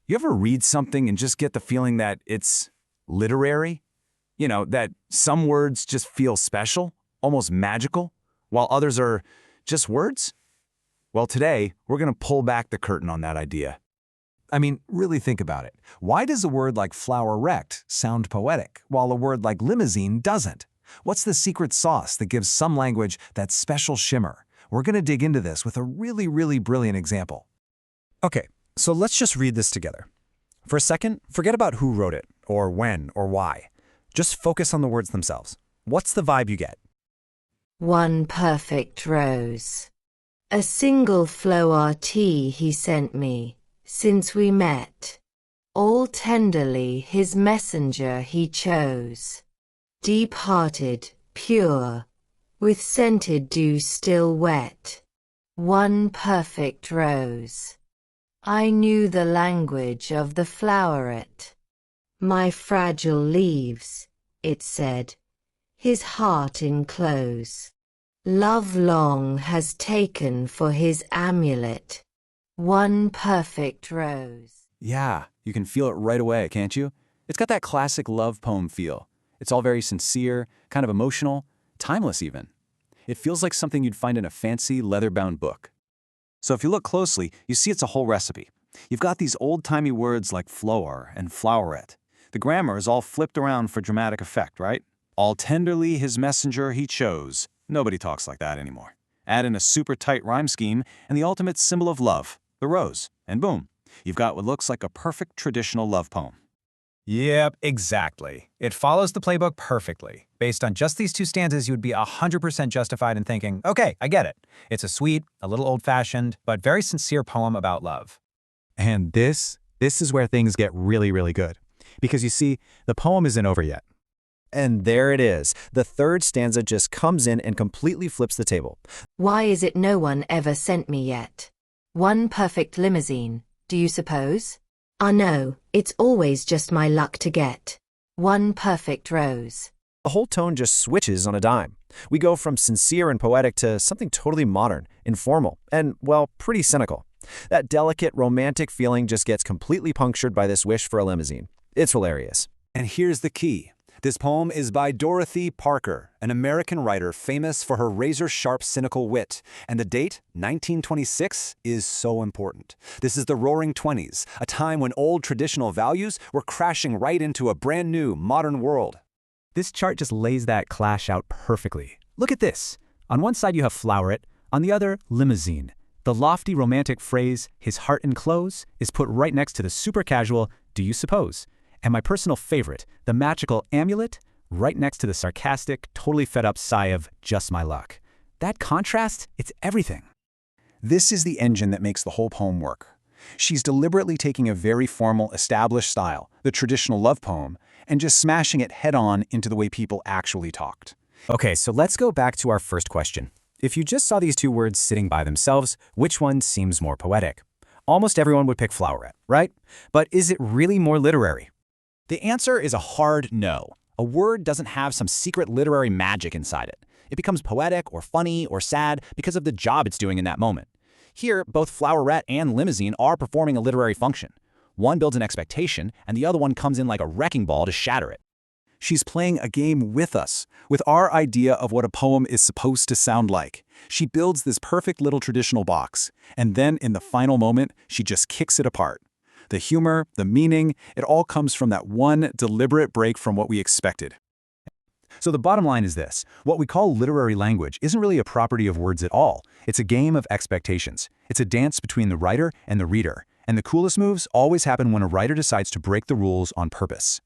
You ever read something and just get the feeling that it's literary? You know, that some words just feel special, almost magical, while others are just words? Well, today, we're going to pull back the curtain on that idea. I mean, really think about it. Why does a word like flower-erect sound poetic, while a word like limousine doesn't? What's the secret sauce that gives some language that special shimmer? We're going to dig into this with a really brilliant example. Okay, so let's just read this together. For a second, forget about who wrote it, or when, or why. Just focus on the words themselves. What's the vibe you get? One perfect rose. A single flower he sent me, since we met. All tenderly his messenger he chose. Deep-hearted, pure, with scented dew still wet. One perfect rose. I knew the language of the floweret. My fragile leaves, it said, his heart enclose. Love long has taken for his amulet. One perfect rose. Yeah, you can feel it right away, can't you? It's got that classic love poem feel. It's all very sincere, kind of emotional, timeless even. It feels like something you'd find in a fancy leather-bound book. So if you look closely, you see it's a whole recipe. You've got these old-timey words like flower and floweret. The grammar is all flipped around for dramatic effect, right? All tenderly his messenger he chose. Nobody talks like that anymore. Add in a super tight rhyme scheme and the ultimate symbol of love, the rose, and boom, you've got what looks like a perfect traditional love poem. Yep, exactly. It follows the playbook perfectly. Based on just these two stanzas, you would be 100% justified in thinking, okay, I get it. It's a sweet, a little old-fashioned, but very sincere poem about love. And this is where things get really good. Because you see, the poem isn't over yet. And there it is. The third stanza just comes in and completely flips the table. Why is it no one ever sent me yet? One perfect limousine, do you suppose? Ah no, it's always just my luck to get. One perfect rose. The whole tone just switches on a dime. We go from sincere and poetic to something totally modern, informal, and, well, pretty cynical. That delicate, romantic feeling just gets completely punctured by this wish for a limousine. It's hilarious. And here's the key. This poem is by Dorothy Parker, an American writer famous for her razor-sharp cynical wit. And the date, 1926, is so important. This is the Roaring '20s, a time when old traditional values were crashing right into a brand new, modern world. This chart just lays that clash out perfectly. Look at this. On one side you have floweret, on the other, limousine. The lofty romantic phrase, his heart enclose, is put right next to the super casual, do you suppose? And my personal favorite, the magical amulet, right next to the sarcastic, totally fed-up sigh of just my luck. That contrast, it's everything. This is the engine that makes the whole poem work. She's deliberately taking a very formal, established style, the traditional love poem, and just smashing it head-on into the way people actually talked. Okay, so let's go back to our first question. If you just saw these two words sitting by themselves, which one seems more poetic? Almost everyone would pick floweret, right? But is it really more literary? The answer is a hard no. A word doesn't have some secret literary magic inside it. It becomes poetic or funny or sad because of the job it's doing in that moment. Here, both floweret and limousine are performing a literary function. One builds an expectation, and the other one comes in like a wrecking ball to shatter it. She's playing a game with us, with our idea of what a poem is supposed to sound like. She builds this perfect little traditional box, and then in the final moment, she just kicks it apart. The humor, the meaning, it all comes from that one deliberate break from what we expected. So the bottom line is this. What we call literary language isn't really a property of words at all. It's a game of expectations. It's a dance between the writer and the reader. And the coolest moves always happen when a writer decides to break the rules on purpose.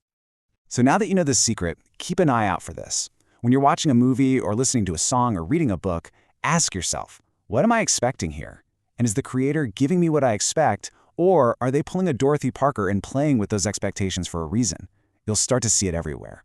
So now that you know the secret, keep an eye out for this. When you're watching a movie or listening to a song or reading a book, ask yourself, what am I expecting here? And is the creator giving me what I expect, or are they pulling a Dorothy Parker and playing with those expectations for a reason? You'll start to see it everywhere.